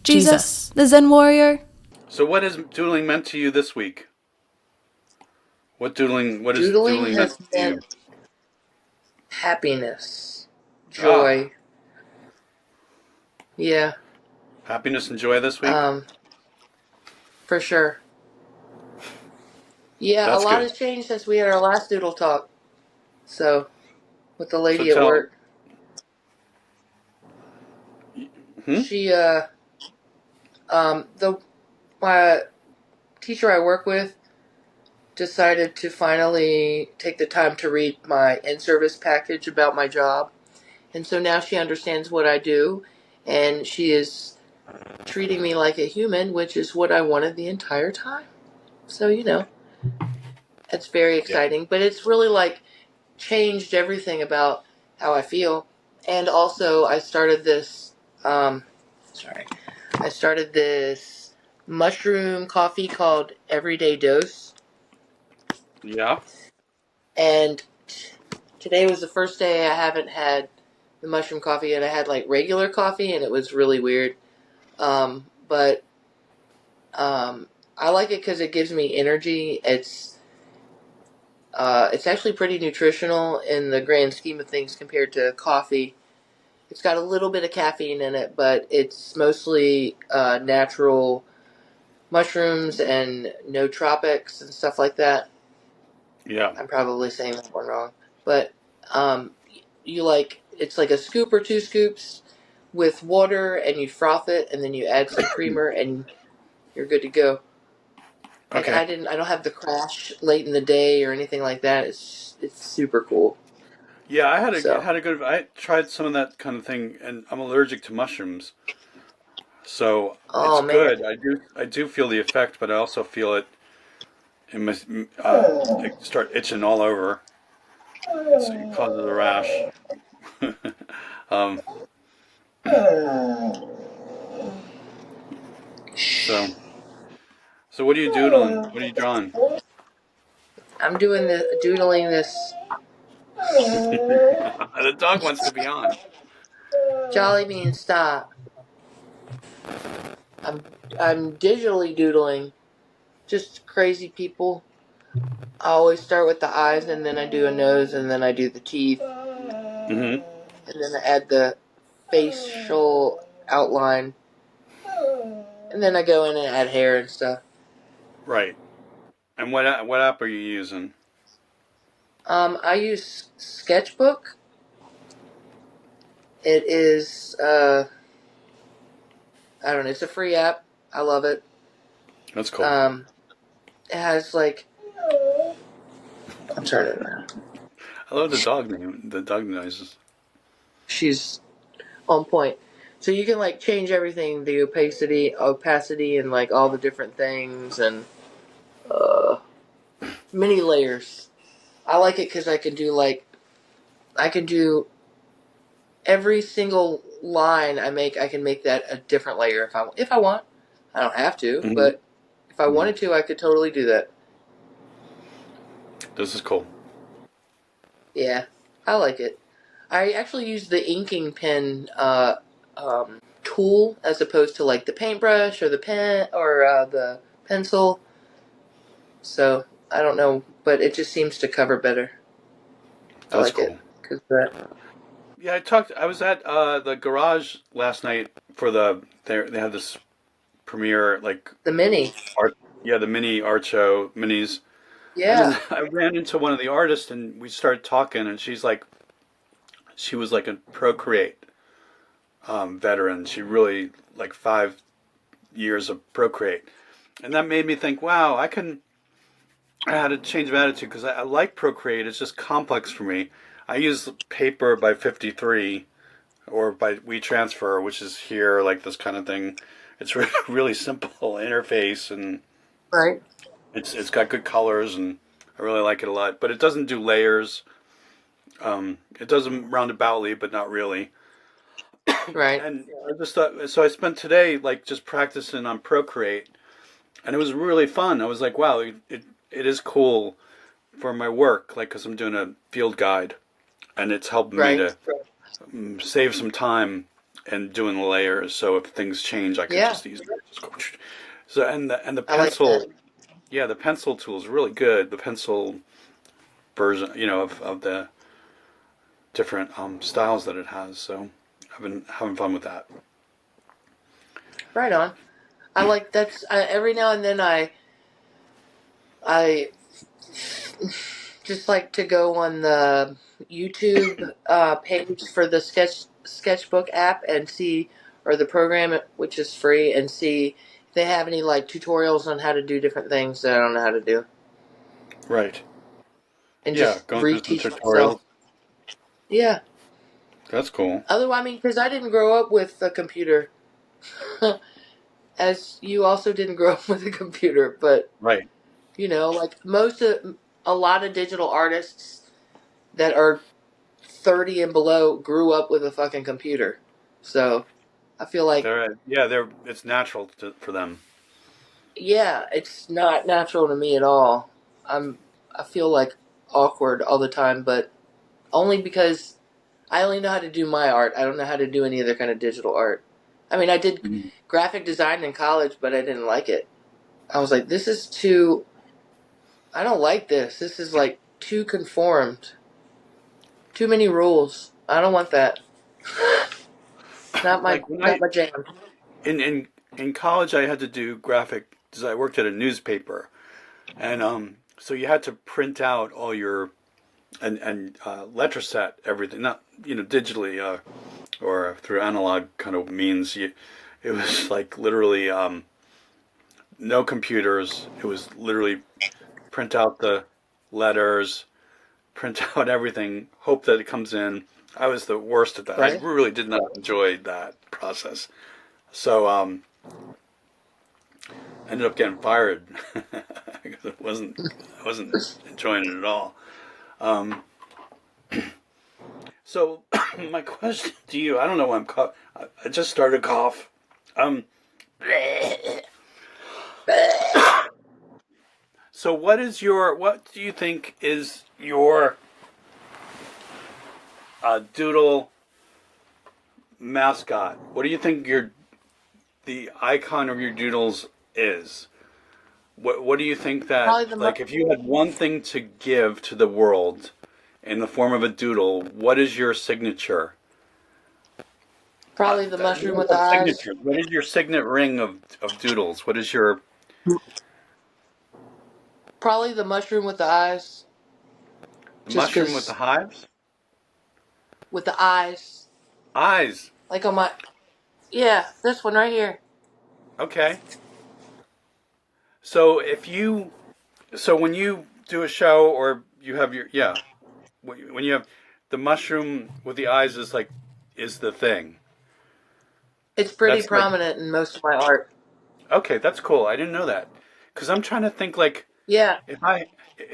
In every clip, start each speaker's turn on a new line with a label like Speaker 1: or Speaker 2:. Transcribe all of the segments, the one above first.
Speaker 1: Jesus, the Zen warrior.
Speaker 2: So what has doodling meant to you this week? What has
Speaker 3: Doodling
Speaker 2: doodling meant
Speaker 3: has
Speaker 2: to you?
Speaker 3: meant happiness,
Speaker 2: Ah,
Speaker 3: joy. Yeah,
Speaker 2: happiness and joy this week?
Speaker 3: um, for sure. Yeah, a
Speaker 2: That's
Speaker 3: lot
Speaker 2: good.
Speaker 3: has changed since we had our last doodle talk. So, with the
Speaker 2: So
Speaker 3: lady at
Speaker 2: tell,
Speaker 3: work,
Speaker 2: hmm?
Speaker 3: she, the my teacher I work with decided to finally take the time to read my in-service package about my job, and so now she understands what I do, and she is treating me like a human, which is what I wanted the entire time. So, it's very
Speaker 2: Yeah.
Speaker 3: exciting, but it's really like changed everything about how I feel. And also, um, I started this mushroom coffee called Everyday Dose.
Speaker 2: Yeah?
Speaker 3: And today was the first day I haven't had the mushroom coffee, and I had like regular coffee, and it was really weird. But I like it because it gives me energy. It's actually pretty nutritional in the grand scheme of things compared to coffee. It's got a little bit of caffeine in it, but it's mostly natural mushrooms and nootropics and stuff like that.
Speaker 2: Yeah.
Speaker 3: I'm probably saying that one wrong, but um, it's like a scoop or two scoops with water, and you froth it, and then you add some creamer, and you're good to go.
Speaker 2: Okay.
Speaker 3: I don't have the crash late in the day or anything like that. It's super cool.
Speaker 2: Yeah,
Speaker 3: So,
Speaker 2: had a good. I tried some of that kind of thing, and I'm allergic to mushrooms, so it's
Speaker 3: oh man,
Speaker 2: good. I do feel the effect, but I also feel it in my like start itching all over. It causes a rash. um, so so what are you doodling? What are you drawing?
Speaker 3: I'm doing the doodling this
Speaker 2: The dog wants to be on.
Speaker 3: Jolly bean stop. I'm I'm digitally doodling just crazy people. I always start with the eyes, and then I do a nose, and then I do the teeth,
Speaker 2: Hmm.
Speaker 3: and then I add the facial outline, and then I go in and add hair and stuff.
Speaker 2: Right. And what app are you using?
Speaker 3: I use Sketchbook. It is I don't know, it's a free app. I love it.
Speaker 2: That's cool.
Speaker 3: Um, it has like I'm turning around.
Speaker 2: I love the dog name. The dog noises.
Speaker 3: She's on point. So you can like change everything, the opacity, and like all the different things, and uh, many layers. I like it because I can do every single line I make. I can make that a different layer if I want. I don't have to,
Speaker 2: Hmm.
Speaker 3: but if I
Speaker 2: Hmm.
Speaker 3: wanted to, I could totally do that.
Speaker 2: This is cool.
Speaker 3: Yeah, I like it. I actually use the inking pen tool as opposed to like the paintbrush or the pen or the pencil. So I don't know, but it just seems to cover better. I
Speaker 2: That's
Speaker 3: like it
Speaker 2: cool.
Speaker 3: because
Speaker 2: Yeah, I was at the garage last night for they have this premiere like
Speaker 3: the mini.
Speaker 2: art. Yeah, the mini art show minis. And
Speaker 3: Yeah,
Speaker 2: then I ran into one of the artists, and we started talking, and she was like a Procreate veteran. She really like 5 years of Procreate, and that made me think, wow, I had a change of attitude because I like Procreate. It's just complex for me. I use paper by 53 or by WeTransfer, which is here, like this kind of thing. It's really simple interface, and
Speaker 3: right,
Speaker 2: it's got good colors, and I really like it a lot. But it doesn't do layers. It does them roundaboutly, but not really.
Speaker 3: right,
Speaker 2: And I just thought, so I spent today like just practicing on Procreate, and it was really fun. I was like, wow, it is cool for my work, like because I'm doing a field guide, and it's helping me
Speaker 3: right.
Speaker 2: to save some time and doing the layers. So if things change, I could
Speaker 3: Yeah,
Speaker 2: just easily just go. So and the
Speaker 3: I like that.
Speaker 2: pencil, yeah, the pencil tool is really good. The pencil version, of the different styles that it has. So I've been having fun with that.
Speaker 3: Right on. I like that's every now and then I just like to go on the YouTube page for the sketchbook app and see, or the program which is free, and see if they have any like tutorials on how to do different things that I don't know how to do,
Speaker 2: Right.
Speaker 3: and
Speaker 2: Yeah,
Speaker 3: just
Speaker 2: going through some
Speaker 3: reteach myself.
Speaker 2: tutorials.
Speaker 3: Yeah.
Speaker 2: That's cool.
Speaker 3: Otherwise, I mean, because I didn't grow up with a computer, as you also didn't grow up with a computer, but
Speaker 2: Right.
Speaker 3: like a lot of digital artists that are 30 and below grew up with a fucking computer. So I feel like,
Speaker 2: They're it's natural for them.
Speaker 3: yeah, it's not natural to me at all. I feel like awkward all the time, but only because I only know how to do my art. I don't know how to do any other kind of digital art. I mean, I did
Speaker 2: Mhm.
Speaker 3: graphic design in college, but I didn't like it. I was like, this is too, I don't like this. This is like too conformed. Too many rules. I don't want that. Not my
Speaker 2: Like when
Speaker 3: not my jam.
Speaker 2: in in in college, I had to do graphic design. I worked at a newspaper, and so you had to print out all your and letter set everything, not digitally or through analog kind of means. It was like literally no computers. It was literally print out the letters, print out everything, hope that it comes in. I was the worst at that. I
Speaker 3: Right?
Speaker 2: really did not enjoy that process. So ended up getting fired because I wasn't enjoying it at all. Um, so my question to you, I don't know why I'm cough. I just started to cough. Um, so what do you think is your doodle mascot? What do you think the icon of your doodles is? What do you think that,
Speaker 3: Probably the
Speaker 2: like, if you had one thing to give to the world in the form of a doodle, what is your signature?
Speaker 3: probably the
Speaker 2: You
Speaker 3: mushroom
Speaker 2: don't
Speaker 3: with the
Speaker 2: have
Speaker 3: eyes.
Speaker 2: signature. What is your signet ring of doodles? What is your
Speaker 3: Probably the mushroom with the eyes.
Speaker 2: the
Speaker 3: Just
Speaker 2: mushroom with the
Speaker 3: 'cause
Speaker 2: hives?
Speaker 3: with the eyes,
Speaker 2: Eyes.
Speaker 3: like on my, yeah, this one right here.
Speaker 2: Okay. So when you do a show or you have when you have the mushroom with the eyes is the thing.
Speaker 3: It's pretty
Speaker 2: That's like
Speaker 3: prominent in most of my art.
Speaker 2: okay, that's cool. I didn't know that because I'm trying to think like
Speaker 3: Yeah,
Speaker 2: if I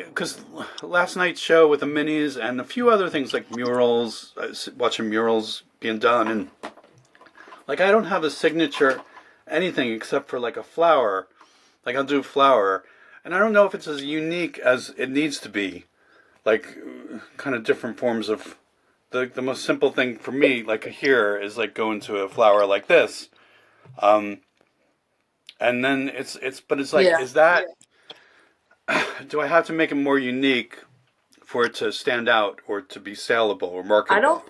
Speaker 2: because last night's show with the minis and a few other things like murals, watching murals being done, and like I don't have a signature anything except for like a flower. Like I'll do a flower, and I don't know if it's as unique as it needs to be. Like kind of different forms of the most simple thing for me, like here, is like going to a flower like this. Um, and then it's like,
Speaker 3: yeah.
Speaker 2: is that, do I have to make it more unique for it to stand out or to be saleable or
Speaker 3: I
Speaker 2: marketable?
Speaker 3: don't.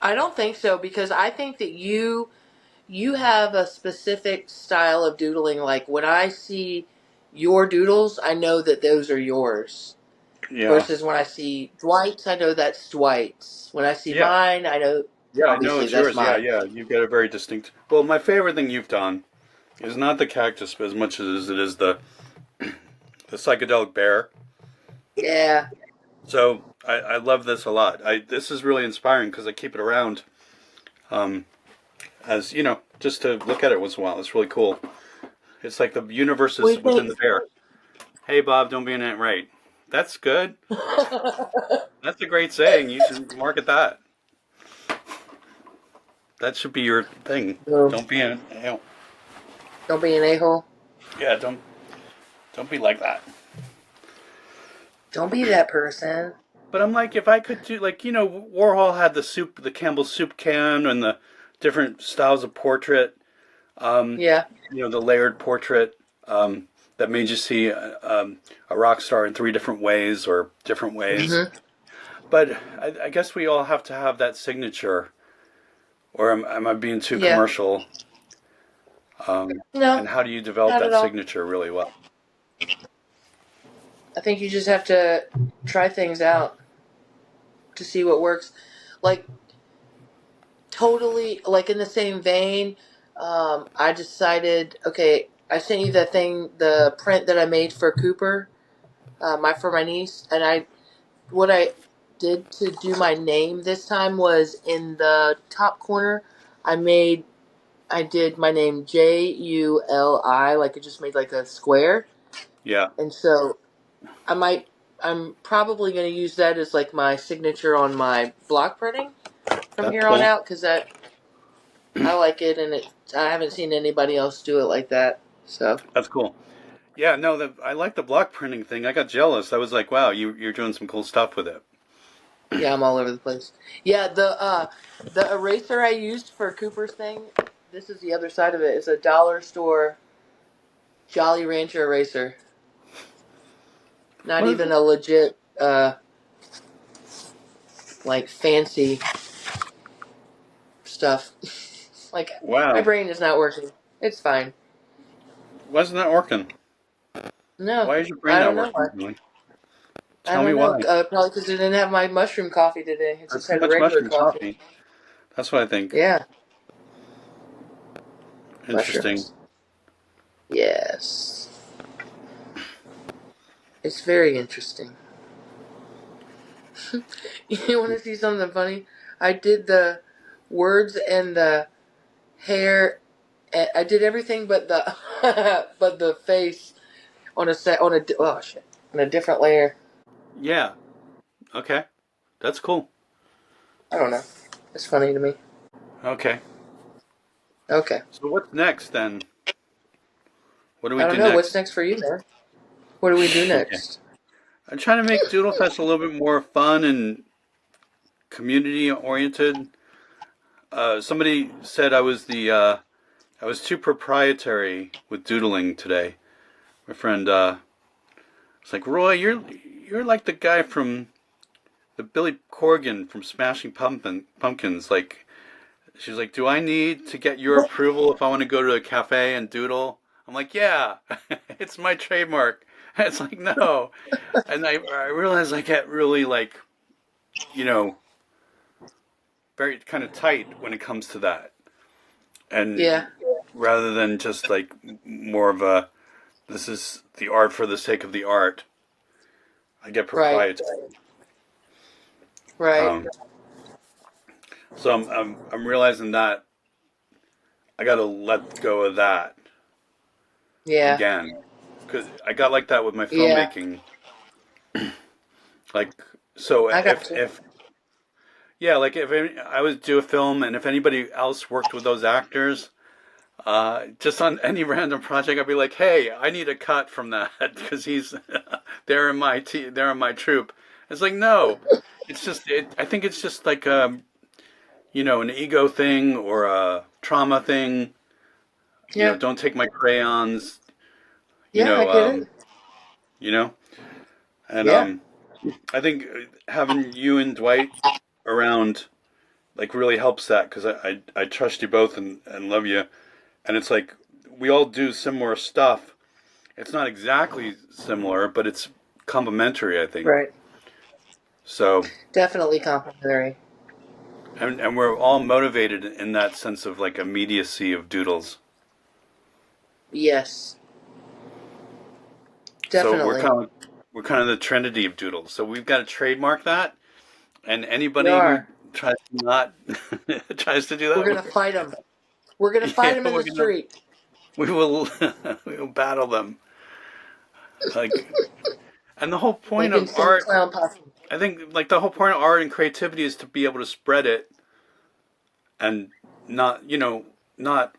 Speaker 3: I don't think so, because I think that you have a specific style of doodling. Like when I see your doodles, I know that those are yours.
Speaker 2: Yeah.
Speaker 3: Versus when I see Dwight's, I know that's Dwight's. When I see
Speaker 2: Yeah.
Speaker 3: mine, I know
Speaker 2: Yeah, I know
Speaker 3: obviously
Speaker 2: it's
Speaker 3: that's
Speaker 2: yours. Yeah,
Speaker 3: mine.
Speaker 2: yeah. You've got a very distinct. Well, my favorite thing you've done is not the cactus as much as it is the psychedelic bear.
Speaker 3: Yeah.
Speaker 2: So I love this a lot. This is really inspiring because I keep it around um, as just to look at it once in a while. It's really cool. It's like the universe
Speaker 3: What
Speaker 2: is
Speaker 3: do you
Speaker 2: within
Speaker 3: think?
Speaker 2: the bear. Hey Bob, don't be an ant. Right. That's good. That's a great saying. You should market that. That should be your thing.
Speaker 3: No,
Speaker 2: Don't be an ant.
Speaker 3: don't be an a-hole.
Speaker 2: Yeah, don't be like that.
Speaker 3: Don't be that person.
Speaker 2: But I'm like, if I could do like Warhol had the Campbell's soup can and the different styles of portrait.
Speaker 3: Yeah.
Speaker 2: The layered portrait that made you see a rock star in three different ways or different ways.
Speaker 3: Hmm.
Speaker 2: But I guess we all have to have that signature, or am I being too
Speaker 3: Yeah.
Speaker 2: commercial?
Speaker 3: No,
Speaker 2: And how do you develop
Speaker 3: not at
Speaker 2: that
Speaker 3: all.
Speaker 2: signature really well?
Speaker 3: I think you just have to try things out to see what works. Like, totally, like in the same vein, I decided, okay, I sent you the print that I made for Cooper, for my niece, and what I did to do my name this time was in the top corner, I made, I did my name Juli, like it just made like a square,
Speaker 2: Yeah,
Speaker 3: and so I'm probably going to use that as like my signature on my block printing from
Speaker 2: that's
Speaker 3: here on
Speaker 2: cool.
Speaker 3: out, because that I like it, and I haven't seen anybody else do it like that. So
Speaker 2: That's cool. Yeah, no, I like the block printing thing. I got jealous. I was like, wow, you're doing some cool stuff with it.
Speaker 3: yeah, I'm all over the place. Yeah, the eraser I used for Cooper's thing. This is the other side of it. It's a dollar store Jolly Rancher eraser. Not
Speaker 2: What?
Speaker 3: even a legit like fancy stuff. Like my
Speaker 2: Wow,
Speaker 3: brain is not working. It's fine.
Speaker 2: why isn't that working?
Speaker 3: No,
Speaker 2: Why is your brain
Speaker 3: I
Speaker 2: not
Speaker 3: don't know
Speaker 2: working,
Speaker 3: why.
Speaker 2: Julie?
Speaker 3: I
Speaker 2: Tell me
Speaker 3: don't know.
Speaker 2: why.
Speaker 3: Probably because I didn't have my mushroom coffee today. I
Speaker 2: That's
Speaker 3: just
Speaker 2: too
Speaker 3: had
Speaker 2: much
Speaker 3: regular
Speaker 2: mushroom
Speaker 3: coffee.
Speaker 2: coffee. That's what I think.
Speaker 3: Yeah,
Speaker 2: Interesting.
Speaker 3: mushrooms. Yes, it's very interesting. You want to see something funny? I did the words and the hair. I did everything but the but the face on a set on a oh shit on a different layer.
Speaker 2: Yeah. Okay. That's cool.
Speaker 3: I don't know. It's funny to me.
Speaker 2: Okay.
Speaker 3: Okay.
Speaker 2: So what's next then? What do we
Speaker 3: I don't
Speaker 2: do
Speaker 3: know. What's
Speaker 2: next?
Speaker 3: next for you, man? What do we do
Speaker 2: Okay.
Speaker 3: next?
Speaker 2: I'm trying to make Doodle Fest a little bit more fun and community oriented. Somebody said I was too proprietary with doodling today. My friend was like, Roy, you're like the guy from the Billy Corgan from Smashing Pumpkins. Like, she's like, do I need to get your approval if I want to go to a cafe and doodle? I'm like, yeah, it's my trademark. It's like, no. And I realized I get really like, you know, very kind of tight when it comes to that.
Speaker 3: Yeah.
Speaker 2: And rather than just like more of a, this is the art for the sake of the art, I get
Speaker 3: Right.
Speaker 2: proprietary.
Speaker 3: Right.
Speaker 2: Um, so I'm realizing that I got to let go of that
Speaker 3: Yeah.
Speaker 2: again because I got like that with my
Speaker 3: Yeah.
Speaker 2: filmmaking. Like, so
Speaker 3: I got you.
Speaker 2: if yeah, like if I would do a film and if anybody else worked with those actors, just on any random project, I'd be like, hey, I need a cut from that because he's they're in my troupe. It's like no, it's just I think it's just like an ego thing or a trauma thing.
Speaker 3: Yeah.
Speaker 2: Don't take my crayons. You
Speaker 3: Yeah. I
Speaker 2: know,
Speaker 3: get it.
Speaker 2: you know, and
Speaker 3: Yeah.
Speaker 2: I think having you and Dwight around like really helps that because I trust you both and love you, and it's like we all do similar stuff. It's not exactly similar, but it's complementary, I think.
Speaker 3: Right.
Speaker 2: So,
Speaker 3: Definitely complimentary.
Speaker 2: and we're all motivated in that sense of like immediacy of doodles.
Speaker 3: Yes.
Speaker 2: So
Speaker 3: Definitely.
Speaker 2: we're kind of the trinity of doodles. So we've got to trademark that, and
Speaker 3: We
Speaker 2: anybody who
Speaker 3: are.
Speaker 2: tries to not tries to do
Speaker 3: We're
Speaker 2: that,
Speaker 3: gonna fight them. We're gonna fight
Speaker 2: yeah,
Speaker 3: them in the street.
Speaker 2: we will we will battle them. Like, and the whole point
Speaker 3: Like
Speaker 2: of
Speaker 3: insane
Speaker 2: art,
Speaker 3: clown posse.
Speaker 2: I think, like the whole point of art and creativity is to be able to spread it and not, not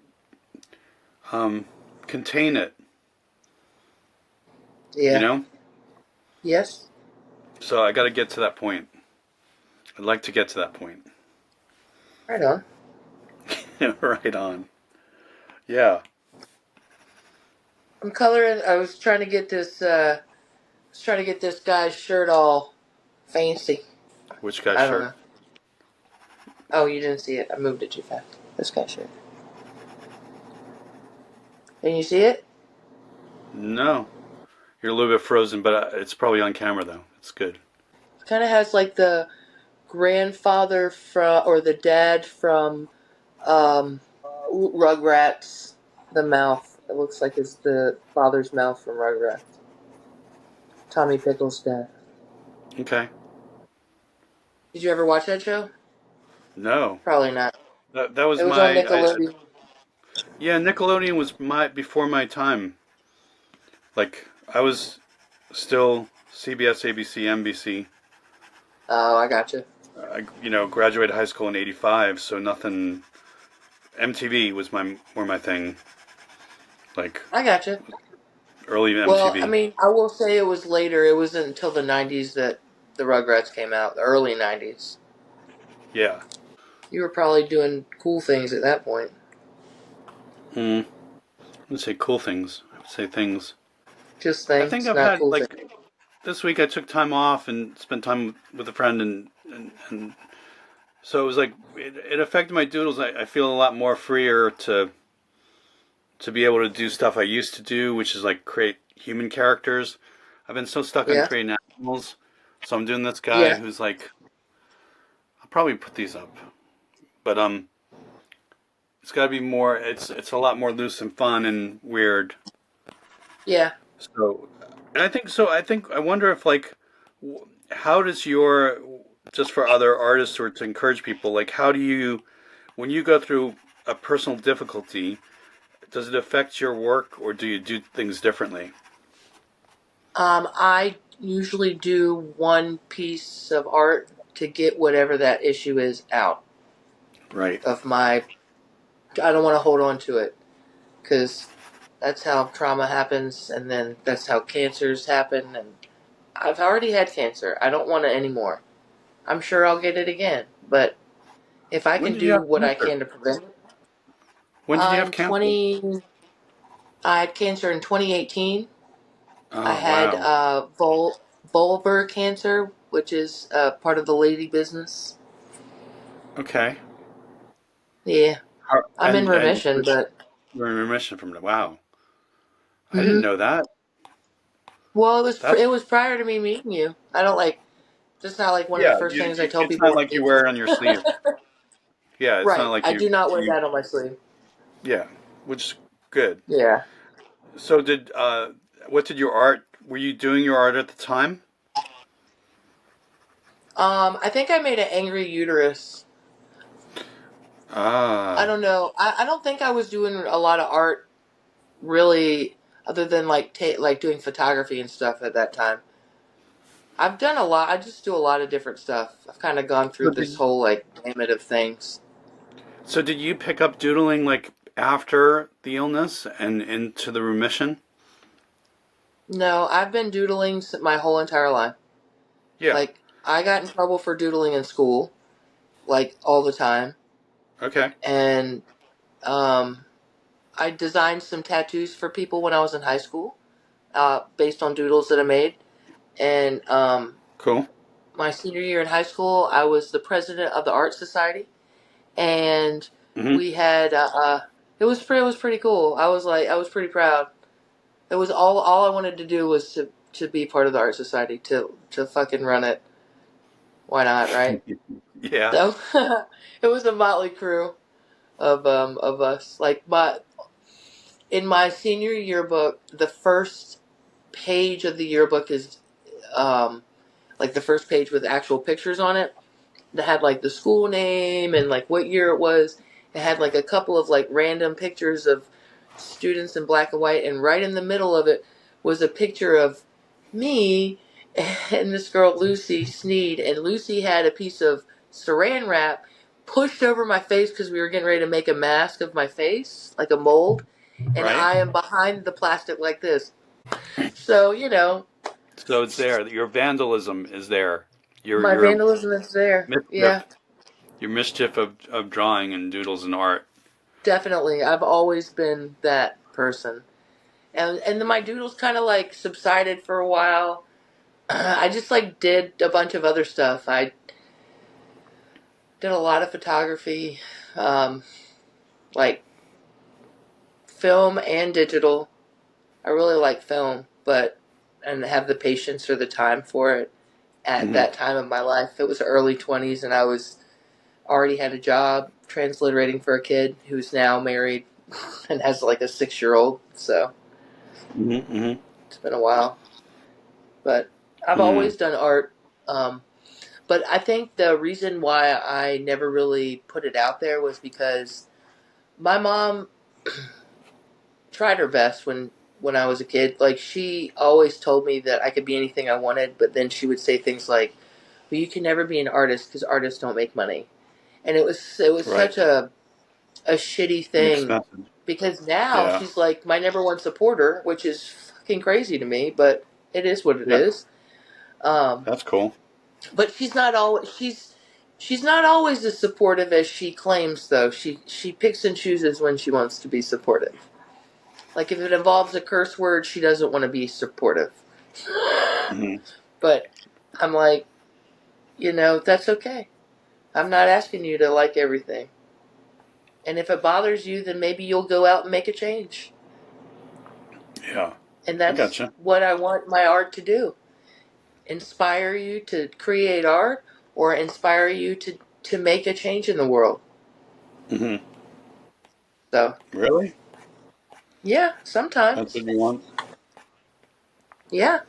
Speaker 2: um, contain it. You
Speaker 3: Yeah.
Speaker 2: know.
Speaker 3: Yes.
Speaker 2: So I got to get to that point. I'd like to get to that point.
Speaker 3: Right on.
Speaker 2: Right on. Yeah.
Speaker 3: I'm coloring. I was trying to get this. Was trying to get this guy's shirt all fancy.
Speaker 2: Which guy's
Speaker 3: I don't
Speaker 2: shirt?
Speaker 3: know. Oh, you didn't see it. I moved it too fast. This guy's shirt. Can you see it?
Speaker 2: No. You're a little bit frozen, but it's probably on camera though. It's good.
Speaker 3: It kind of has like the grandfather from or the dad from Rugrats. The mouth. It looks like it's the father's mouth from Rugrats. Tommy Pickles' dad.
Speaker 2: Okay.
Speaker 3: Did you ever watch that show?
Speaker 2: No.
Speaker 3: Probably not.
Speaker 2: That was
Speaker 3: It was on
Speaker 2: my
Speaker 3: Nickelodeon.
Speaker 2: yeah, Nickelodeon was my before my time. Like I was still CBS, ABC, NBC.
Speaker 3: Oh, I got you.
Speaker 2: I graduated high school in '85, so nothing. MTV was more my thing. Like
Speaker 3: I got you.
Speaker 2: early
Speaker 3: Well, I
Speaker 2: MTV.
Speaker 3: mean, I will say it was later. It wasn't until the '90s that the Rugrats came out. The early '90s.
Speaker 2: Yeah.
Speaker 3: You were probably doing cool things at that point.
Speaker 2: Hmm. I wouldn't say cool things. I would say things.
Speaker 3: Just
Speaker 2: I think
Speaker 3: things,
Speaker 2: I've
Speaker 3: not
Speaker 2: had
Speaker 3: cool things.
Speaker 2: like this week I took time off and spent time with a friend and so it was like it affected my doodles. I feel a lot more freer to be able to do stuff I used to do, which is like create human characters. I've been so stuck on
Speaker 3: Yeah,
Speaker 2: creating animals. So I'm doing this guy
Speaker 3: yeah,
Speaker 2: who's like I'll probably put these up. But it's got to be more it's a lot more loose and fun and weird.
Speaker 3: yeah.
Speaker 2: So and I wonder if like how does your just for other artists or to encourage people like how do you when you go through a personal difficulty does it affect your work or do you do things differently?
Speaker 3: I usually do one piece of art to get whatever that issue is out
Speaker 2: Right.
Speaker 3: of my. I don't want to hold on to it because that's how trauma happens, and then that's how cancers happen. And I've already had cancer. I don't want it anymore. I'm sure I'll get it again, but if I
Speaker 2: When
Speaker 3: can
Speaker 2: did you
Speaker 3: do
Speaker 2: have
Speaker 3: what I
Speaker 2: cancer?
Speaker 3: can to prevent it,
Speaker 2: When did you have
Speaker 3: in
Speaker 2: cancer?
Speaker 3: 20, I had cancer in 2018. I
Speaker 2: Oh
Speaker 3: had
Speaker 2: wow.
Speaker 3: vulvar cancer, which is part of the lady business.
Speaker 2: Okay.
Speaker 3: Yeah, I'm in
Speaker 2: And
Speaker 3: remission, but
Speaker 2: you're in remission from it. Wow. I didn't
Speaker 3: hmm
Speaker 2: know that.
Speaker 3: well,
Speaker 2: That's
Speaker 3: it was prior to me meeting you. I don't like. That's not like one of the
Speaker 2: yeah.
Speaker 3: first things I tell
Speaker 2: It's
Speaker 3: people
Speaker 2: not
Speaker 3: when
Speaker 2: like
Speaker 3: I
Speaker 2: you
Speaker 3: meet
Speaker 2: wear
Speaker 3: them.
Speaker 2: it on your sleeve. Yeah. It's not
Speaker 3: Right,
Speaker 2: like
Speaker 3: I do not wear
Speaker 2: you
Speaker 3: that on my sleeve.
Speaker 2: yeah. Which is good.
Speaker 3: Yeah.
Speaker 2: So what did your art? Were you doing your art at the time?
Speaker 3: I think I made an angry uterus. I
Speaker 2: Ah.
Speaker 3: don't know. I don't think I was doing a lot of art really, other than like like doing photography and stuff at that time. I've done a lot. I just do a lot of different stuff. I've kind of gone
Speaker 2: So
Speaker 3: through this
Speaker 2: did
Speaker 3: whole like gamut of things.
Speaker 2: so did you pick up doodling like after the illness and into the remission?
Speaker 3: No, I've been doodling my whole entire life.
Speaker 2: Yeah.
Speaker 3: Like I got in trouble for doodling in school, like all the time,
Speaker 2: Okay.
Speaker 3: and um, I designed some tattoos for people when I was in high school, based on doodles that I made. And
Speaker 2: Cool.
Speaker 3: my senior year in high school, I was the president of the art society, and
Speaker 2: Hmm.
Speaker 3: we had it was pretty cool. I was pretty proud. It was all I wanted to do was to be part of the art society to fucking run it. Why not, right?
Speaker 2: Yeah.
Speaker 3: So it was a motley crew of us. Like in my senior yearbook, the first page of the yearbook is um like the first page with actual pictures on it that had like the school name and like what year it was. It had like a couple of like random pictures of students in black and white, and right in the middle of it was a picture of me and this girl Lucy Sneed, and Lucy had a piece of saran wrap pushed over my face because we were getting ready to make a mask of my face, like a mold, and
Speaker 2: Right.
Speaker 3: I am behind the plastic like this. So,
Speaker 2: So it's there. Your vandalism is there. Your
Speaker 3: my
Speaker 2: your
Speaker 3: vandalism is there. Yeah.
Speaker 2: mischief, your mischief of drawing and doodles and art.
Speaker 3: definitely. I've always been that person. And then my doodles kind of like subsided for a while. I just like did a bunch of other stuff. I did a lot of photography, um, like film and digital. I really like film, but and have the patience or the time for it at
Speaker 2: Mm-hmm.
Speaker 3: that time of my life. It was early 20s, and I was already had a job transliterating for a kid who's now married and has like a 6-year-old. So
Speaker 2: Mm-hmm.
Speaker 3: it's been a while, but I've
Speaker 2: Mm-hmm.
Speaker 3: always done art. Um, but I think the reason why I never really put it out there was because my mom tried her best when I was a kid. Like she always told me that I could be anything I wanted, but then she would say things like, "Well, you can never be an artist because artists don't make money." And it was
Speaker 2: Right.
Speaker 3: such a shitty
Speaker 2: Mixed
Speaker 3: thing
Speaker 2: message.
Speaker 3: because now
Speaker 2: Yeah.
Speaker 3: she's like my number one supporter, which is fucking crazy to me, but it is what it
Speaker 2: Yeah.
Speaker 3: is. Um,
Speaker 2: That's cool.
Speaker 3: but she's not always as supportive as she claims, though. She picks and chooses when she wants to be supportive. Like if it involves a curse word, she doesn't want to be supportive.
Speaker 2: Mm-hmm.
Speaker 3: But I'm like, that's okay. I'm not asking you to like everything. And if it bothers you, then maybe you'll go out and make a change.
Speaker 2: Yeah.
Speaker 3: And
Speaker 2: I
Speaker 3: that's
Speaker 2: gotcha.
Speaker 3: what I want my art to do. Inspire you to create art or inspire you to make a change in the world.
Speaker 2: Mm-hmm.
Speaker 3: So,
Speaker 2: Really?
Speaker 3: yeah,
Speaker 2: That's
Speaker 3: sometimes.
Speaker 2: what you want?
Speaker 3: Yeah.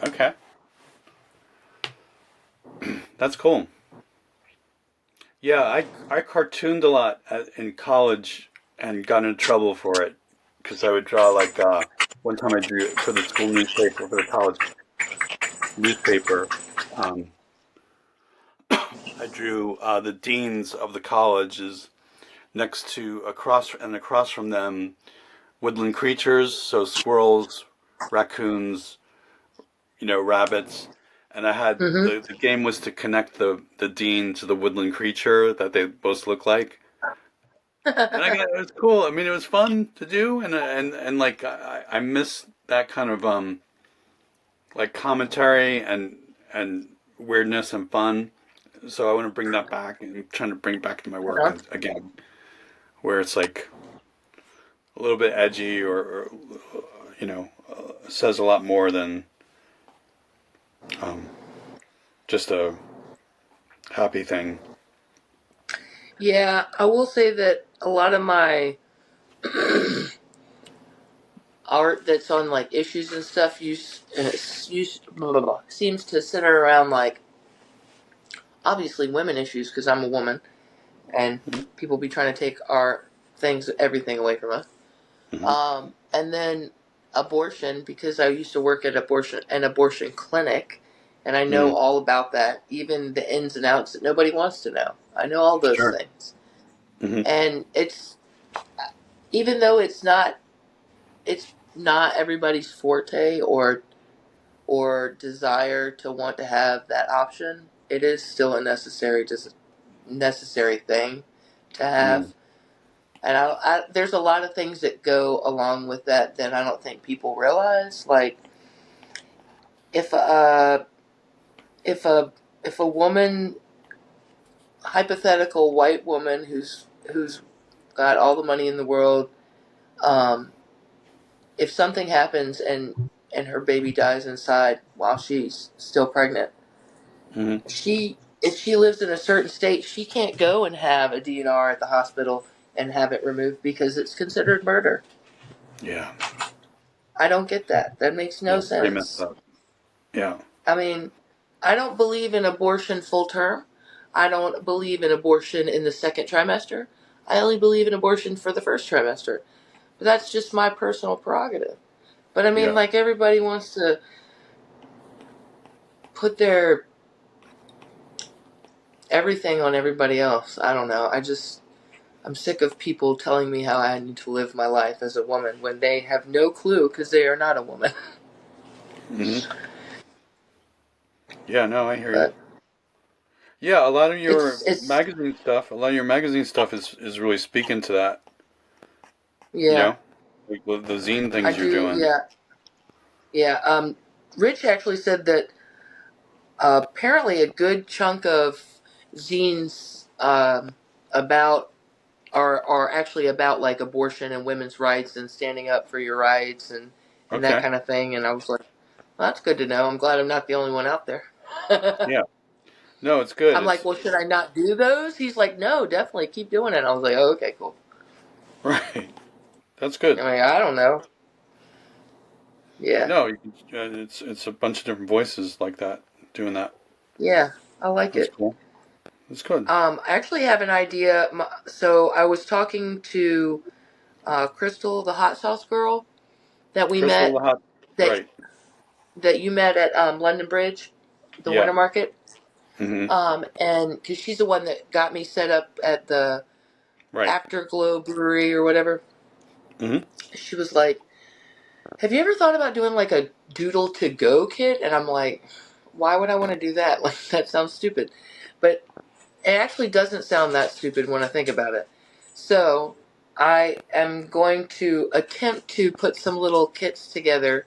Speaker 2: Okay. That's cool. Yeah, I cartooned a lot in college and got in trouble for it because I would draw like one time I drew for the school newspaper for the college newspaper. Um, I drew the deans of the colleges next to across from them woodland creatures, so squirrels, raccoons, rabbits. And I had
Speaker 3: Mm-hmm.
Speaker 2: the game was to connect the dean to the woodland creature that they both look like. And it was cool. I mean, it was fun to do, and like I miss that kind of like commentary and weirdness and fun. So I want to bring that back and trying to bring it back to my work again, where it's like a little bit edgy or says a lot more than um, just a happy thing.
Speaker 3: Yeah, I will say that a lot of my art that's on like issues and stuff blah, blah, blah, seems to center around like obviously women issues because I'm a woman and people be trying to take our things, everything away from us.
Speaker 2: Mm-hmm.
Speaker 3: And then abortion because I used to work at an abortion clinic, and I know
Speaker 2: Mm,
Speaker 3: all about that, even the ins and outs that nobody wants to know. I know all those
Speaker 2: sure.
Speaker 3: things,
Speaker 2: Mm-hmm.
Speaker 3: and it's even though it's not everybody's forte or desire to want to have that option. It is still a necessary thing to have.
Speaker 2: Mm,
Speaker 3: And there's a lot of things that go along with that I don't think people realize. Like if if a if a woman, hypothetical white woman who's got all the money in the world, um, if something happens and her baby dies inside while she's still pregnant,
Speaker 2: mm-hmm.
Speaker 3: if she lives in a certain state, she can't go and have a DNR at the hospital and have it removed because it's considered murder.
Speaker 2: Yeah.
Speaker 3: I don't get that. That makes no
Speaker 2: Yeah. Pretty messed
Speaker 3: sense.
Speaker 2: up. Yeah.
Speaker 3: I mean, I don't believe in abortion full term. I don't believe in abortion in the second trimester. I only believe in abortion for the first trimester. But that's just my personal prerogative. But I mean,
Speaker 2: Yeah.
Speaker 3: like everybody wants to put their everything on everybody else. I don't know. I'm sick of people telling me how I need to live my life as a woman when they have no clue because they are not a woman.
Speaker 2: Mm-hmm. Yeah. No, I hear you.
Speaker 3: But
Speaker 2: Yeah, a lot of your
Speaker 3: It's
Speaker 2: magazine stuff, is really speaking to that. You
Speaker 3: yeah.
Speaker 2: know, like with the zine
Speaker 3: I
Speaker 2: things you're
Speaker 3: do.
Speaker 2: doing.
Speaker 3: Yeah, yeah. Rich actually said that apparently a good chunk of zines about are actually about like abortion and women's rights and standing up for your rights and that
Speaker 2: Okay.
Speaker 3: kind of thing. And I was like, well, that's good to know. I'm glad I'm not the only one out there.
Speaker 2: Yeah. No, it's good.
Speaker 3: I'm like,
Speaker 2: It's
Speaker 3: well, should I not do those? He's like, no, definitely keep doing it. I was like, oh, okay, cool.
Speaker 2: right. That's
Speaker 3: I
Speaker 2: good.
Speaker 3: mean, I don't know. Yeah,
Speaker 2: No, it's a bunch of different voices like that doing that.
Speaker 3: yeah, I like
Speaker 2: That's
Speaker 3: it.
Speaker 2: cool. That's good.
Speaker 3: I actually have an idea. So I was talking to Crystal, the hot sauce girl that we
Speaker 2: Crystal the
Speaker 3: met,
Speaker 2: Hot.
Speaker 3: that
Speaker 2: Right.
Speaker 3: that you met at London Bridge, the
Speaker 2: Yeah.
Speaker 3: winter market.
Speaker 2: Hmm.
Speaker 3: And because she's the one that got me set up at the
Speaker 2: Right.
Speaker 3: Afterglow Brewery or whatever.
Speaker 2: Hmm.
Speaker 3: She was like, "Have you ever thought about doing like a doodle to go kit?" And I'm like, "Why would I want to do that? Like that sounds stupid." But it actually doesn't sound that stupid when I think about it. So I am going to attempt to put some little kits together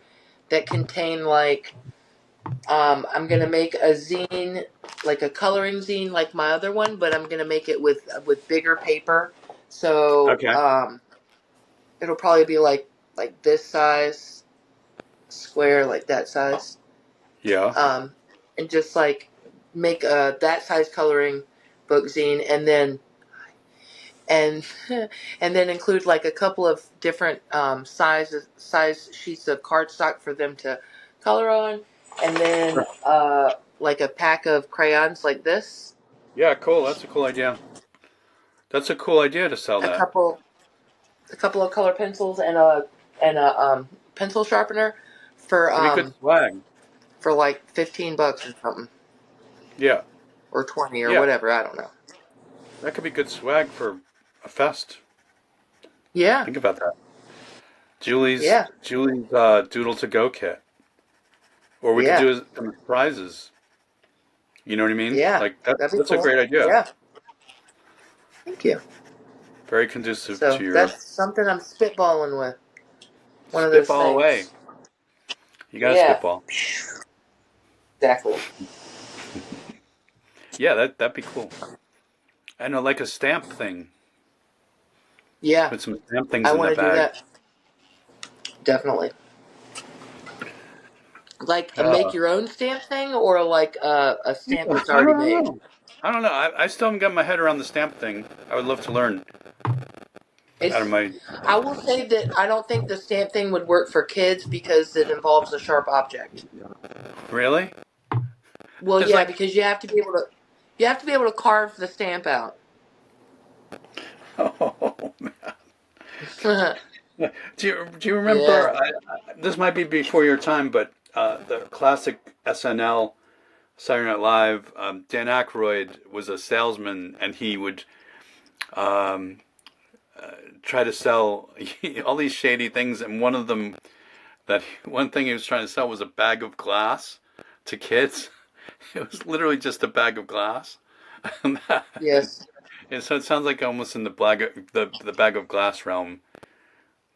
Speaker 3: that contain like I'm gonna make a zine, like a coloring zine, like my other one, but I'm gonna make it with bigger paper. So
Speaker 2: Okay.
Speaker 3: it'll probably be like this size, square, like that size,
Speaker 2: Yeah.
Speaker 3: um, and just like make a that size coloring book zine, and and then include like a couple of different size sheets of cardstock for them to color on, and then like a pack of crayons like this,
Speaker 2: Yeah. Cool. That's a cool idea. That's a cool idea to sell
Speaker 3: a
Speaker 2: that.
Speaker 3: couple a couple of color pencils and a pencil sharpener
Speaker 2: Could be good swag.
Speaker 3: for like $15 or something,
Speaker 2: Yeah.
Speaker 3: or 20 or
Speaker 2: Yeah.
Speaker 3: whatever, I don't know.
Speaker 2: That could be good swag for a fest.
Speaker 3: Yeah,
Speaker 2: Think about that. Julie's
Speaker 3: yeah,
Speaker 2: Julie's Doodle to Go kit, or we could
Speaker 3: yeah,
Speaker 2: do some prizes. You know what I mean?
Speaker 3: yeah,
Speaker 2: Like that's
Speaker 3: that'd be
Speaker 2: that's a
Speaker 3: cool.
Speaker 2: great idea.
Speaker 3: Yeah, thank you.
Speaker 2: Very conducive
Speaker 3: So
Speaker 2: to your
Speaker 3: that's something I'm spitballing with. One of those
Speaker 2: spitball away.
Speaker 3: things.
Speaker 2: You got to
Speaker 3: Yeah,
Speaker 2: spitball.
Speaker 3: exactly.
Speaker 2: Yeah, that'd be cool. I know, like a stamp thing.
Speaker 3: Yeah,
Speaker 2: Put some stamp things
Speaker 3: I
Speaker 2: in
Speaker 3: want
Speaker 2: that
Speaker 3: to do
Speaker 2: bag.
Speaker 3: that. Definitely. Like a make
Speaker 2: Uh,
Speaker 3: your own stamp thing, or like a stamp that's
Speaker 2: I
Speaker 3: already
Speaker 2: don't
Speaker 3: made.
Speaker 2: know. I don't know. I still haven't got my head around the stamp thing. I would love to learn out of
Speaker 3: It's.
Speaker 2: my.
Speaker 3: I will say that I don't think the stamp thing would work for kids because it involves a sharp object.
Speaker 2: Really?
Speaker 3: Well,
Speaker 2: It's
Speaker 3: yeah,
Speaker 2: like,
Speaker 3: because you have to be able to carve the stamp out.
Speaker 2: oh, do you
Speaker 3: Yeah.
Speaker 2: remember? This might be before your time, but the classic SNL Saturday Night Live. Dan Aykroyd was a salesman, and he would um, try to sell all these shady things. And one thing he was trying to sell was a bag of glass to kids. It was literally just a bag of glass. And
Speaker 3: Yes.
Speaker 2: so it sounds like almost in the bag of glass realm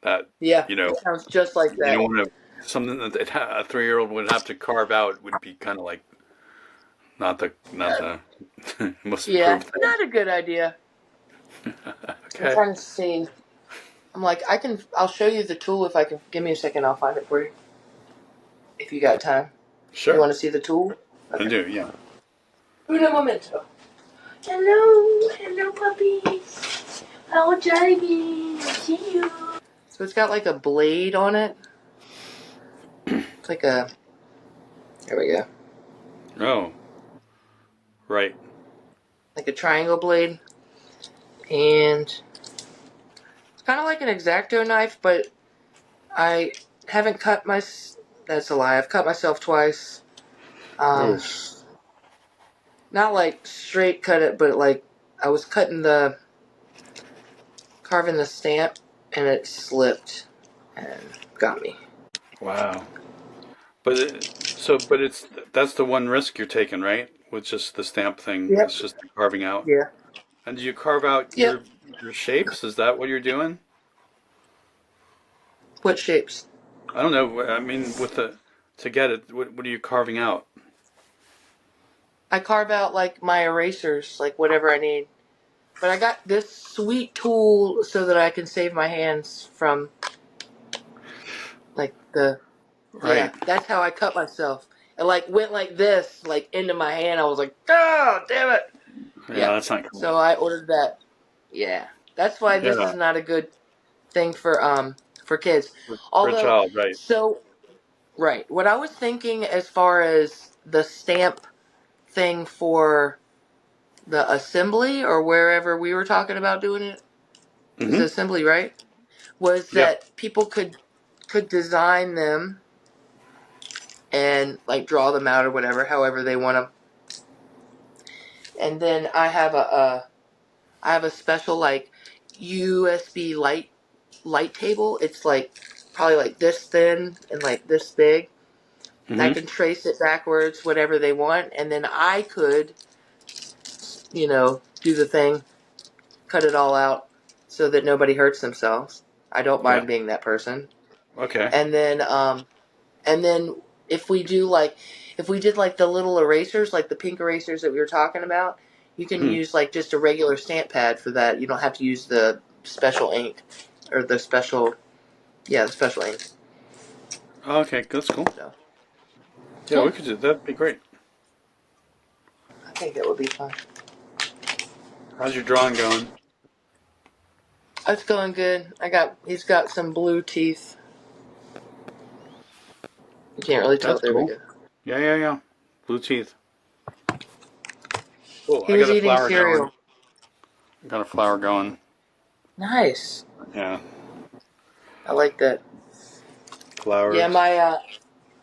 Speaker 2: that
Speaker 3: Yeah.
Speaker 2: you know
Speaker 3: Sounds just like
Speaker 2: you
Speaker 3: that.
Speaker 2: don't want to something that a 3-year-old would have to carve out would be kind of like not the most
Speaker 3: Yeah.
Speaker 2: approved thing.
Speaker 3: Not a good idea. I'm
Speaker 2: Okay,
Speaker 3: trying to see. I'm like, I'll show you the tool if I can. Give me a second, I'll find it for you. If you got time. You
Speaker 2: sure,
Speaker 3: want to see the tool?
Speaker 2: I
Speaker 3: Okay.
Speaker 2: do. Yeah.
Speaker 3: Uno momento. Hello. Hello, puppies. How are you? I see you. So it's got like a blade on it. It's like a. There we go.
Speaker 2: Oh, right.
Speaker 3: Like a triangle blade. And it's kind of like an X-Acto knife, but I haven't cut my. That's a lie. I've cut myself twice. Um,
Speaker 2: Oh,
Speaker 3: Not like straight cut it, but like I was carving the stamp, and it slipped and got me.
Speaker 2: wow. But it's that's the one risk you're taking, right? with just the stamp thing.
Speaker 3: Yep.
Speaker 2: It's just carving out.
Speaker 3: Yeah.
Speaker 2: And do you carve out
Speaker 3: Yep.
Speaker 2: your shapes? Is that what you're doing?
Speaker 3: What shapes?
Speaker 2: I don't know. I mean, with the to get it, what are you carving out?
Speaker 3: I carve out like my erasers, like whatever I need. But I got this sweet tool so that I can save my hands from like the
Speaker 2: Right.
Speaker 3: yeah. That's how I cut myself. It like went like this, like into my hand. I was like, oh damn it.
Speaker 2: Yeah,
Speaker 3: Yeah.
Speaker 2: that's not cool.
Speaker 3: So I ordered that. Yeah. That's why this
Speaker 2: Yeah,
Speaker 3: is not a good thing for kids.
Speaker 2: for a
Speaker 3: Although
Speaker 2: child, right?
Speaker 3: so right. What I was thinking as far as the stamp thing for the assembly or wherever we were talking about doing it. It was
Speaker 2: Mm-hmm.
Speaker 3: assembly, right? Was
Speaker 2: Yeah.
Speaker 3: that people could design them and like draw them out or whatever, however they want them. And then I have a special like USB light table. It's like probably like this thin and like this big. And I
Speaker 2: Mm-hmm.
Speaker 3: can trace it backwards, whatever they want, and then I could, do the thing, cut it all out, so that nobody hurts themselves. I don't
Speaker 2: Yeah.
Speaker 3: mind being that person.
Speaker 2: Okay.
Speaker 3: And then And then if we do like, if we did like the little erasers, like the pink erasers that we were talking about, you can
Speaker 2: Hmm.
Speaker 3: use like just a regular stamp pad for that. You don't have to use the special ink or the special ink.
Speaker 2: Okay, that's cool.
Speaker 3: So
Speaker 2: Yeah, we could do that. That'd be great.
Speaker 3: I think that would be fun.
Speaker 2: How's your drawing going?
Speaker 3: It's going good. He's got some blue teeth. You can't really tell.
Speaker 2: That's
Speaker 3: There we
Speaker 2: cool.
Speaker 3: go.
Speaker 2: Yeah, yeah, yeah. Blue teeth. Cool.
Speaker 3: He
Speaker 2: I got
Speaker 3: was
Speaker 2: a
Speaker 3: eating
Speaker 2: flower going.
Speaker 3: cereal.
Speaker 2: I got a flower going.
Speaker 3: Nice.
Speaker 2: Yeah.
Speaker 3: I like that. Yeah,
Speaker 2: Flowers.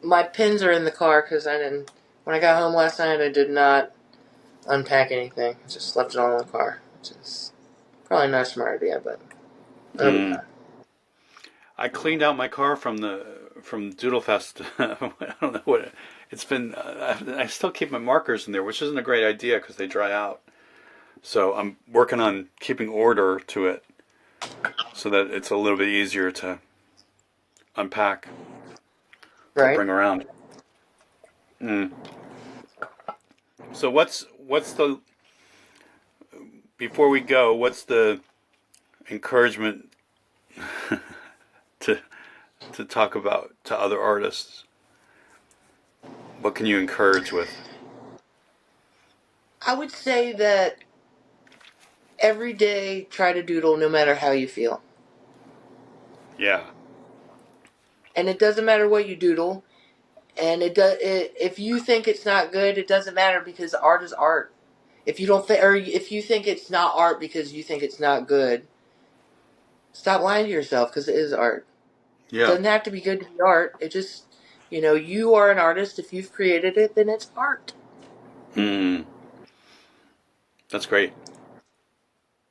Speaker 3: my pins are in the car because I didn't. When I got home last night, I did not unpack anything. I just left it all in the car, which is probably not a smart idea, but it'll be
Speaker 2: Hmm.
Speaker 3: fine.
Speaker 2: I cleaned out my car from Doodle Fest. I don't know what it's been. I still keep my markers in there, which isn't a great idea because they dry out. So I'm working on keeping order to it so that it's a little bit easier to unpack or
Speaker 3: Right?
Speaker 2: bring around. Mm. So what's the before we go? What's the encouragement to talk about to other artists? What can you encourage with?
Speaker 3: I would say that every day try to doodle no matter how you feel.
Speaker 2: Yeah.
Speaker 3: And it doesn't matter what you doodle. And if you think it's not good, it doesn't matter because art is art. If you don't or if you think it's not art because you think it's not good, stop lying to yourself because it is art. It
Speaker 2: Yeah.
Speaker 3: doesn't have to be good to be art. It just, you are an artist. If you've created it, then it's art.
Speaker 2: Mm. That's great.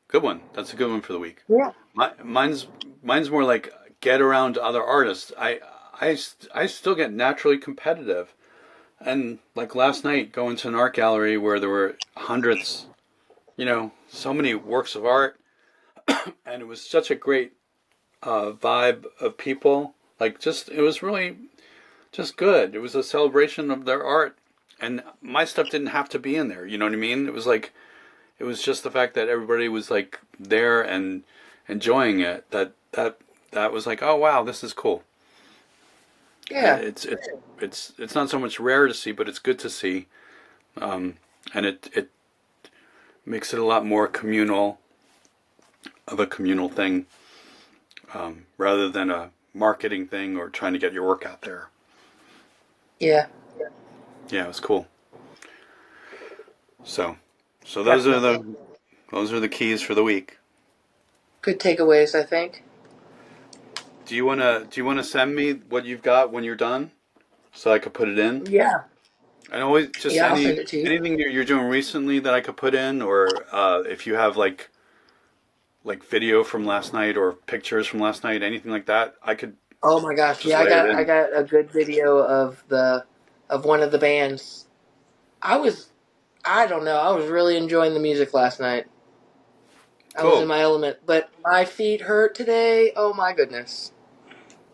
Speaker 2: Good one. That's a good one for the week.
Speaker 3: Yeah.
Speaker 2: Mine's more like get around other artists. I still get naturally competitive. And like last night, going to an art gallery where there were hundreds, so many works of art, and it was such a great vibe of people. Like it was really just good. It was a celebration of their art, and my stuff didn't have to be in there. You know what I mean? It was just the fact that everybody was like there and enjoying it. That was like, oh wow, this is cool.
Speaker 3: Yeah.
Speaker 2: It's not so much rare to see, but it's good to see, and it makes it a lot more communal thing, rather than a marketing thing or trying to get your work out there.
Speaker 3: Yeah.
Speaker 2: Yeah, it was cool. So,
Speaker 3: Definitely.
Speaker 2: those are the keys for the week.
Speaker 3: Good takeaways, I think.
Speaker 2: Do you wanna send me what you've got when you're done, so I could put it in?
Speaker 3: Yeah.
Speaker 2: And always just
Speaker 3: Yeah, I'll send it to you.
Speaker 2: anything you're doing recently that I could put in, or if you have like video from last night or pictures from last night, anything like that, I could
Speaker 3: Oh my gosh.
Speaker 2: just
Speaker 3: Yeah, I
Speaker 2: layer it
Speaker 3: got I
Speaker 2: in.
Speaker 3: got a good video of one of the bands. I was I don't know. I was really enjoying the music last night. I was in
Speaker 2: Cool.
Speaker 3: my element, but my feet hurt today. Oh my goodness.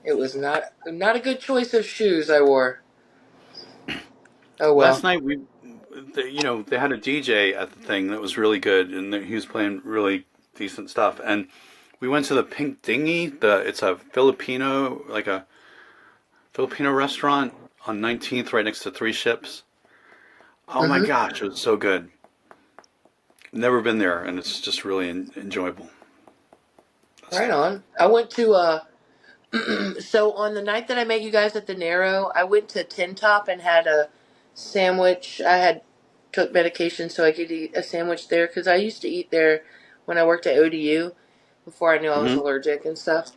Speaker 3: It was not a good choice of shoes I wore. Oh
Speaker 2: Last
Speaker 3: well.
Speaker 2: night they had a DJ at the thing that was really good, and he was playing really decent stuff. And we went to the Pink Dinghy. It's a Filipino restaurant on 19th, right next to Three Ships. Oh my
Speaker 3: Mhm.
Speaker 2: gosh, it was so good. Never been there, and it's just really enjoyable.
Speaker 3: Right on. I went to so on the night that I met you guys at the Narrow, I went to Tin Top and had a sandwich. I had took medication so I could eat a sandwich there because I used to eat there when I worked at ODU before I knew I was
Speaker 2: Hmm.
Speaker 3: allergic and stuff.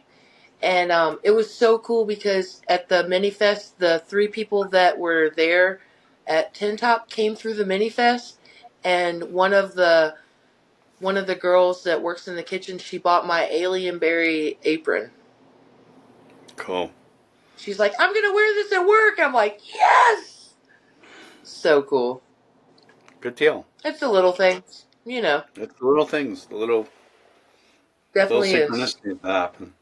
Speaker 3: And it was so cool because at the mini fest, the three people that were there at Tin Top came through the mini fest, and one of the girls that works in the kitchen, she bought my alien berry apron.
Speaker 2: Cool.
Speaker 3: She's like, I'm gonna wear this at work. I'm like, yes, so cool.
Speaker 2: Good deal.
Speaker 3: It's the little things,
Speaker 2: It's the little things, the little
Speaker 3: definitely is.
Speaker 2: synchronicities that happen.